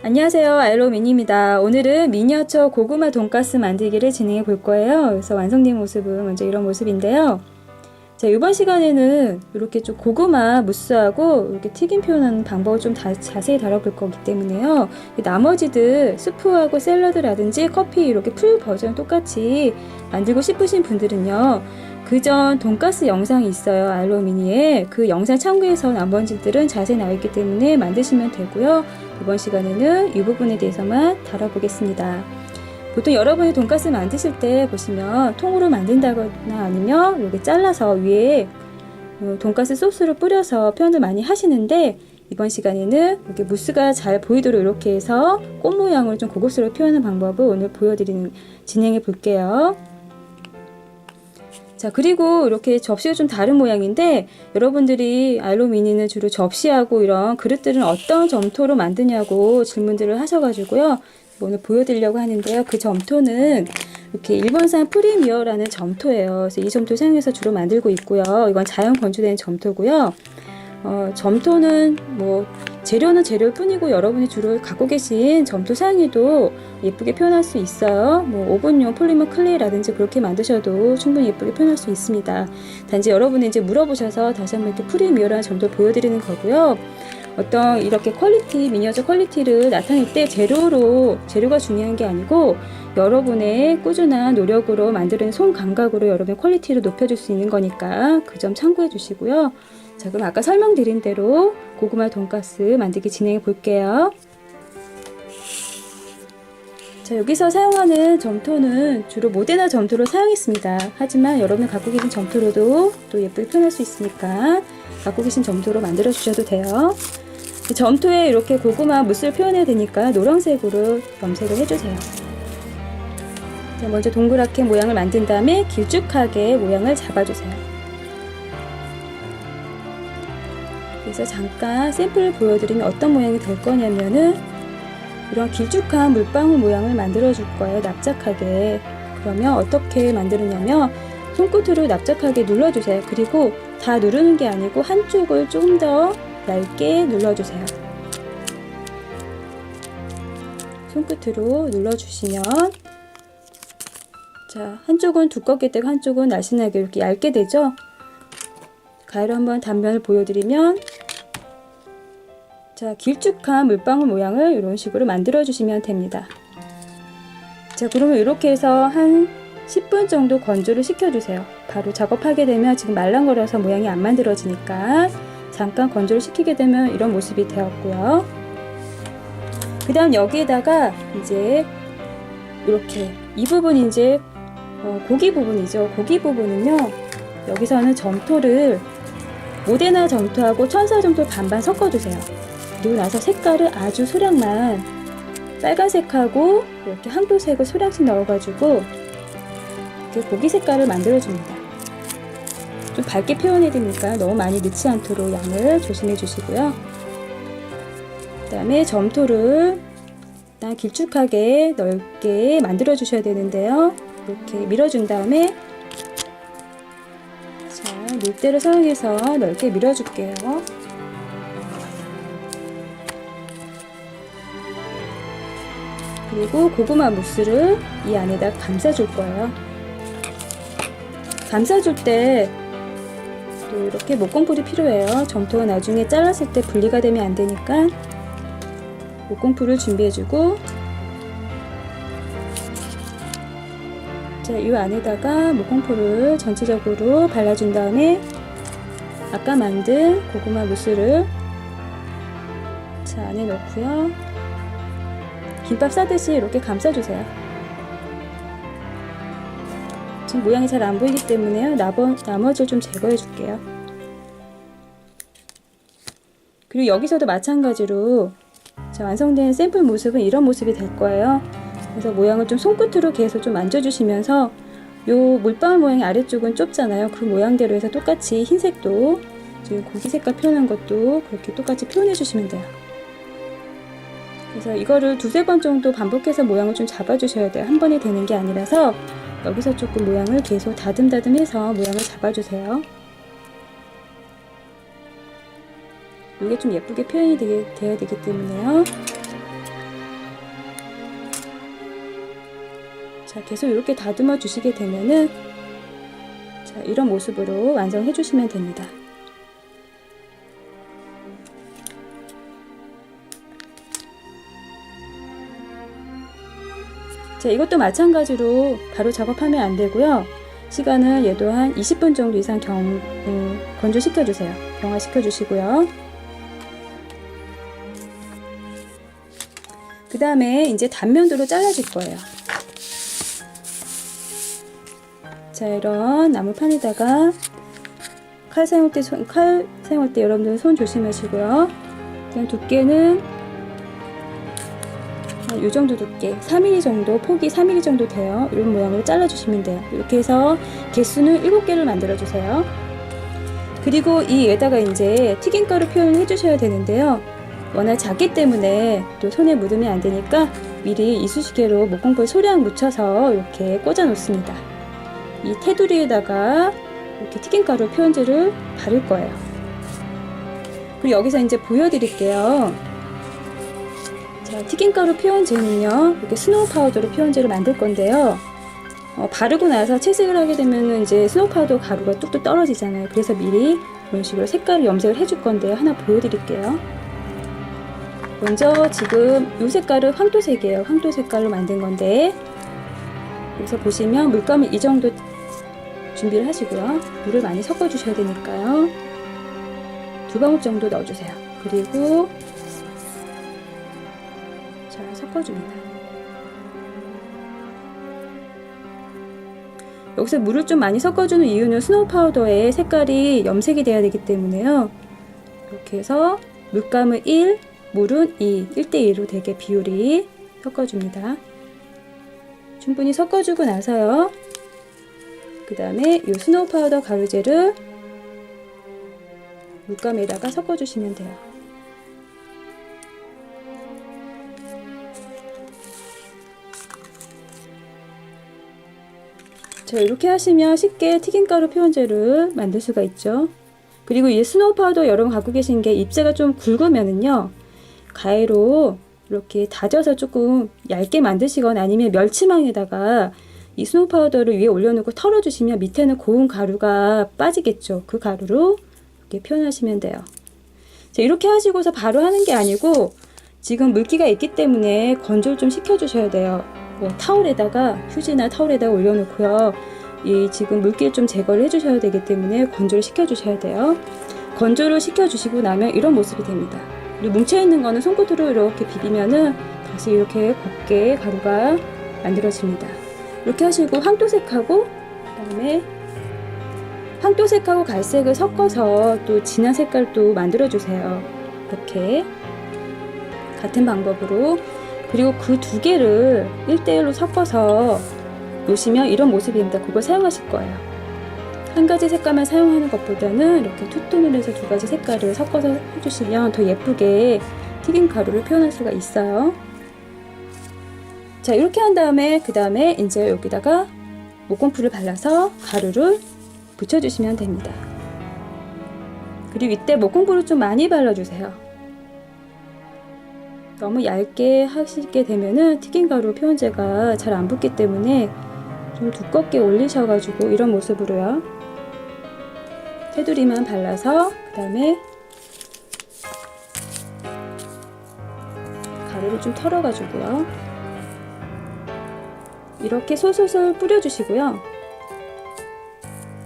안녕하세요, 알로미니입니다. 오늘은 미니어처 고구마 돈가스 만들기를 진행해 볼 거예요. 그래서 완성된 모습은 먼저 이런 모습인데요. 자, 이번 시간에는 이렇게 좀 고구마 무스하고 이렇게 튀김 표현하는 방법을 좀 자세히 다뤄볼 거기 때문에요. 나머지들 스프하고 샐러드라든지 커피 이렇게 풀 버전 똑같이 만들고 싶으신 분들은요. 그전 돈가스 영상이 있어요. 알로미니에. 그 영상 참고해서 나머지들은 자세히 나와 있기 때문에 만드시면 되고요. 이번 시간에는 이 부분에 대해서만 다뤄보겠습니다. 보통 여러분이 돈가스 만드실 때 보시면 통으로 만든다거나 아니면 이렇게 잘라서 위에 돈가스 소스를 뿌려서 표현을 많이 하시는데, 이번 시간에는 이렇게 무스가 잘 보이도록 이렇게 해서 꽃 모양으로 좀 고급스럽게 표현하는 방법을 오늘 진행해 볼게요. 자, 그리고 이렇게 접시가 좀 다른 모양인데, 여러분들이 알로미니는 주로 접시하고 이런 그릇들은 어떤 점토로 만드냐고 질문들을 하셔가지고요. 오늘 보여드리려고 하는데요. 그 점토는 이렇게 일본산 프리미어라는 점토예요. 그래서 이 점토 사용해서 주로 만들고 있고요. 이건 자연 건조된 점토고요. 점토는 재료는 재료일 뿐이고, 여러분이 주로 갖고 계신 점토 사용해도 예쁘게 표현할 수 있어요. 오븐용 폴리머 클레이라든지 그렇게 만드셔도 충분히 예쁘게 표현할 수 있습니다. 단지 여러분이 이제 물어보셔서 다시 한번 이렇게 프리미어라는 점토를 보여드리는 거고요. 어떤 이렇게 미니어처 퀄리티를 나타낼 때 재료가 중요한 게 아니고, 여러분의 꾸준한 노력으로 만드는 손 감각으로 여러분의 퀄리티를 높여줄 수 있는 거니까 그 점 참고해 주시고요. 자, 그럼 아까 설명드린 대로 고구마 돈가스 만들기 진행해 볼게요. 자, 여기서 사용하는 점토는 주로 모데나 점토를 사용했습니다. 하지만 여러분이 갖고 계신 점토로도 또 예쁘게 표현할 수 있으니까 갖고 계신 점토로 만들어 주셔도 돼요. 점토에 이렇게 고구마 무스를 표현해야 되니까 노란색으로 염색을 해주세요. 자, 먼저 동그랗게 모양을 만든 다음에 길쭉하게 모양을 잡아주세요. 그래서 잠깐 샘플을 보여드리면 어떤 모양이 될 거냐면은 이런 길쭉한 물방울 모양을 만들어 줄 거예요. 납작하게. 그러면 어떻게 만드느냐면 손끝으로 납작하게 눌러주세요. 그리고 다 누르는 게 아니고 한쪽을 좀 더 얇게 눌러주세요. 손끝으로 눌러주시면, 자, 한쪽은 두껍게 되고 한쪽은 날씬하게 이렇게 얇게 되죠. 가위로 한번 단면을 보여드리면, 자, 길쭉한 물방울 모양을 이런 식으로 만들어 주시면 됩니다. 자, 그러면 이렇게 해서 한 10분 정도 건조를 시켜주세요. 바로 작업하게 되면 지금 말랑거려서 모양이 안 만들어지니까 잠깐 건조를 시키게 되면 이런 모습이 되었고요. 그 다음 여기에다가 이제 이렇게 이 부분이 이제 고기 부분이죠. 고기 부분은요, 여기서는 점토를 모데나 점토하고 천사 점토 반반 섞어주세요. 그리고 나서 색깔을 아주 소량만, 빨간색하고 이렇게 항도색을 소량씩 넣어가지고 이렇게 고기 색깔을 만들어줍니다. 좀 밝게 표현해야 되니까 너무 많이 넣지 않도록 양을 조심해 주시고요. 그 다음에 점토를 일단 길쭉하게 넓게 만들어 주셔야 되는데요. 이렇게 밀어준 다음에, 자, 밀대를 사용해서 넓게 밀어줄게요. 그리고 고구마 무스를 이 안에다 감싸줄 거예요. 감싸줄 때 또 이렇게 목공풀이 필요해요. 점토가 나중에 잘랐을 때 분리가 되면 안 되니까 목공풀을 준비해주고, 자, 이 안에다가 목공풀을 전체적으로 발라준 다음에 아까 만든 고구마 무스를 자, 안에 넣고요. 김밥 싸듯이 이렇게 감싸주세요. 지금 모양이 잘 안 보이기 때문에요. 나머지를 좀 제거해 줄게요. 그리고 여기서도 마찬가지로, 자, 완성된 샘플 모습은 이런 모습이 될 거예요. 그래서 모양을 좀 손끝으로 계속 좀 만져주시면서, 요 물방울 모양의 아래쪽은 좁잖아요. 그 모양대로 해서 똑같이 흰색도, 지금 고기 색깔 표현한 것도 그렇게 똑같이 표현해 주시면 돼요. 그래서 이거를 두세 번 정도 반복해서 모양을 좀 잡아주셔야 돼요. 한 번에 되는 게 아니라서 여기서 조금 모양을 계속 다듬다듬해서 모양을 잡아주세요. 이게 좀 예쁘게 표현이 되어야 되기 때문에요. 자, 계속 이렇게 다듬어 주시게 되면은 자, 이런 모습으로 완성해 주시면 됩니다. 자, 이것도 마찬가지로 바로 작업하면 안 되고요. 시간은 얘도 한 20분 정도 이상 건조시켜 주세요. 경화시켜 주시고요. 그 다음에 이제 단면도로 잘라줄 거예요. 자, 이런 나무판에다가 칼 사용할 때 여러분들 손 조심하시고요. 그냥 두께는 이 정도 두께, 3mm 정도, 폭이 3mm 정도 돼요. 이런 모양으로 잘라주시면 돼요. 이렇게 해서 개수는 7개를 만들어주세요. 그리고 이 위에다가 이제 튀김가루 표현을 해주셔야 되는데요. 워낙 작기 때문에 또 손에 묻으면 안 되니까 미리 이쑤시개로 목공풀 소량 묻혀서 이렇게 꽂아 놓습니다. 이 테두리에다가 이렇게 튀김가루 표현제를 바를 거예요. 그리고 여기서 이제 보여드릴게요. 자, 튀김가루 표현제는요, 이렇게 스노우 파우더로 표현제를 만들 건데요. 바르고 나서 채색을 하게 되면 이제 스노우 파우더 가루가 뚝뚝 떨어지잖아요. 그래서 미리 이런 식으로 색깔을 염색을 해줄 건데요. 하나 보여드릴게요. 먼저 지금 이 색깔은 황토색이에요. 황토 색깔로 만든 건데, 여기서 보시면 물감을 이 정도 준비를 하시고요. 물을 많이 섞어 주셔야 되니까요. 2방울 정도 넣어주세요. 그리고 잘 섞어줍니다. 여기서 물을 좀 많이 섞어주는 이유는 스노우 파우더의 색깔이 염색이 돼야 되기 때문에요. 이렇게 해서 물감은 1, 물은 2, 1대1로 되게 비율이 섞어줍니다. 충분히 섞어주고 나서요. 그 다음에 이 스노우 파우더 가루제를 물감에다가 섞어주시면 돼요. 자, 이렇게 하시면 쉽게 튀김가루 표현제를 만들 수가 있죠. 그리고 이 스노우 파우더 여러분 갖고 계신 게 잎새가 좀 굵으면은요, 가위로 이렇게 다져서 조금 얇게 만드시거나 아니면 멸치망에다가 이 스노우 파우더를 위에 올려놓고 털어주시면 밑에는 고운 가루가 빠지겠죠. 그 가루로 이렇게 표현하시면 돼요. 자, 이렇게 하시고서 바로 하는 게 아니고 지금 물기가 있기 때문에 건조를 좀 시켜주셔야 돼요. 뭐 타올에다가, 휴지나 타올에다가 올려놓고요. 이 지금 물기를 좀 제거를 해주셔야 되기 때문에 건조를 시켜주셔야 돼요. 건조를 시켜주시고 나면 이런 모습이 됩니다. 그리고 뭉쳐있는 거는 손끝으로 이렇게 비비면은 다시 이렇게 곱게 가루가 만들어집니다. 이렇게 하시고 황토색하고 그다음에 황토색하고 갈색을 섞어서 또 진한 색깔도 만들어주세요. 이렇게 같은 방법으로. 그리고 그 2개를 1대1로 섞어서 놓으시면 이런 모습입니다. 그걸 사용하실 거예요. 한 가지 색깔만 사용하는 것보다는 이렇게 투톤을 해서 2가지 색깔을 섞어서 해주시면 더 예쁘게 튀김 가루를 표현할 수가 있어요. 자, 이렇게 한 다음에 그 다음에 이제 여기다가 목공풀을 발라서 가루를 붙여주시면 됩니다. 그리고 이때 목공풀을 좀 많이 발라주세요. 너무 얇게 하시게 되면은 튀김가루 표현제가 잘 안 붙기 때문에 좀 두껍게 올리셔가지고 이런 모습으로요. 테두리만 발라서 그 다음에 가루를 좀 털어가지고요. 이렇게 솔솔솔 뿌려주시고요.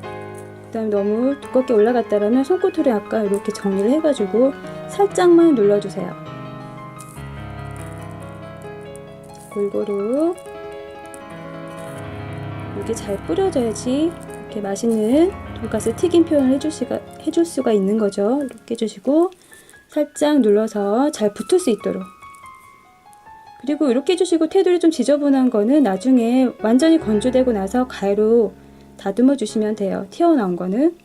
그 다음에 너무 두껍게 올라갔다라면 손끝으로 약간 이렇게 정리를 해가지고 살짝만 눌러주세요. 골고루 이게 잘 뿌려져야지 이렇게 맛있는 돈가스 튀김 표현을 해줄 수가 있는 거죠. 이렇게 해주시고 살짝 눌러서 잘 붙을 수 있도록. 그리고 이렇게 해주시고 테두리 좀 지저분한 거는 나중에 완전히 건조되고 나서 가위로 다듬어 주시면 돼요. 튀어나온 거는.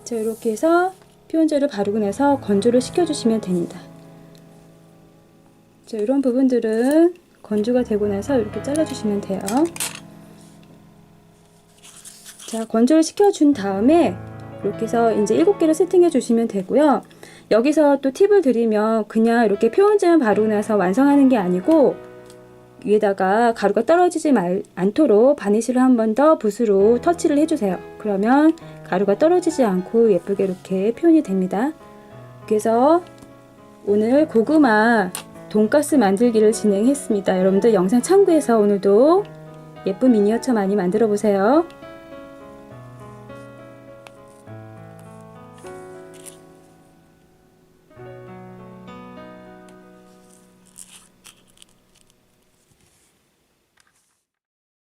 자, 이렇게 해서 표현제를 바르고 나서 건조를 시켜주시면 됩니다. 자, 이런 부분들은 건조가 되고 나서 이렇게 잘라주시면 돼요. 자, 건조를 시켜준 다음에 이렇게 해서 이제 7개로 세팅해 주시면 되고요. 여기서 또 팁을 드리면 그냥 이렇게 표현지만 바르고 나서 완성하는 게 아니고 위에다가 가루가 떨어지지 않도록 바니쉬를 한 번 더 붓으로 터치를 해주세요. 그러면 가루가 떨어지지 않고 예쁘게 이렇게 표현이 됩니다. 그래서 오늘 고구마 돈가스 만들기를 진행했습니다. 여러분들 영상 참고해서 오늘도 예쁜 미니어처 많이 만들어 보세요.